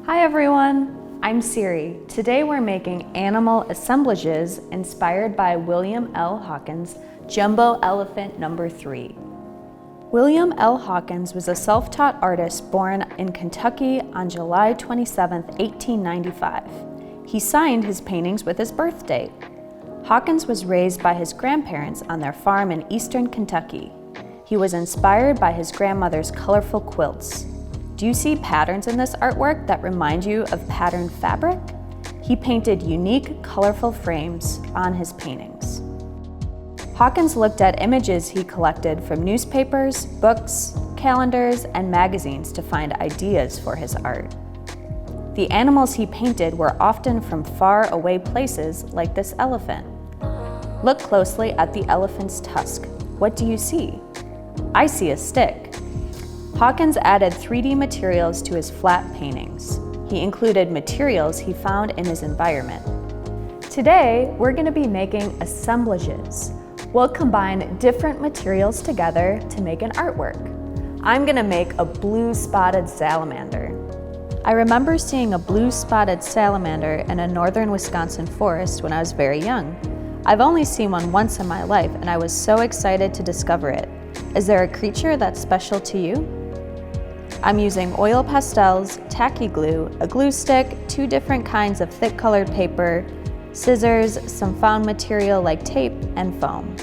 Hi everyone, I'm Siri. Today we're making animal assemblages inspired by William L. Hawkins' Jumbo Elephant No. 3. William L. Hawkins was a self-taught artist born in Kentucky on July 27, 1895. He signed his paintings with his birth date. Hawkins was raised by his grandparents on their farm in eastern Kentucky. He was inspired by his grandmother's colorful quilts. Do you see patterns in this artwork that remind you of patterned fabric? He painted unique, colorful frames on his paintings. Hawkins looked at images he collected from newspapers, books, calendars, and magazines to find ideas for his art. The animals he painted were often from far away places like this elephant. Look closely at the elephant's tusk. What do you see? I see a stick. Hawkins added 3D materials to his flat paintings. He included materials he found in his environment. Today, we're going to be making assemblages. We'll combine different materials together to make an artwork. I'm going to make a blue-spotted salamander. I remember seeing a blue-spotted salamander in a northern Wisconsin forest when I was very young. I've only seen one once in my life, and I was so excited to discover it. Is there a creature that's special to you? I'm using oil pastels, tacky glue, a glue stick, 2 different kinds of thick colored paper, scissors, some found material like tape, and foam.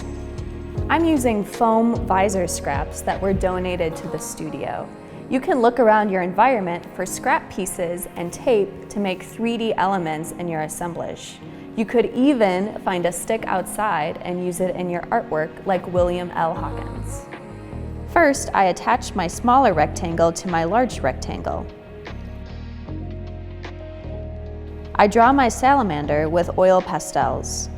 I'm using foam visor scraps that were donated to the studio. You can look around your environment for scrap pieces and tape to make 3D elements in your assemblage. You could even find a stick outside and use it in your artwork like William L. Hawkins. First, I attach my smaller rectangle to my large rectangle. I draw my salamander with oil pastels.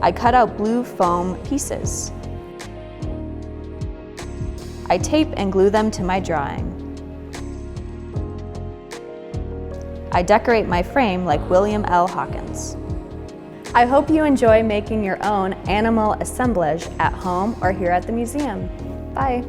I cut out blue foam pieces. I tape and glue them to my drawing. I decorate my frame like William L. Hawkins. I hope you enjoy making your own animal assemblage at home or here at the museum. Bye.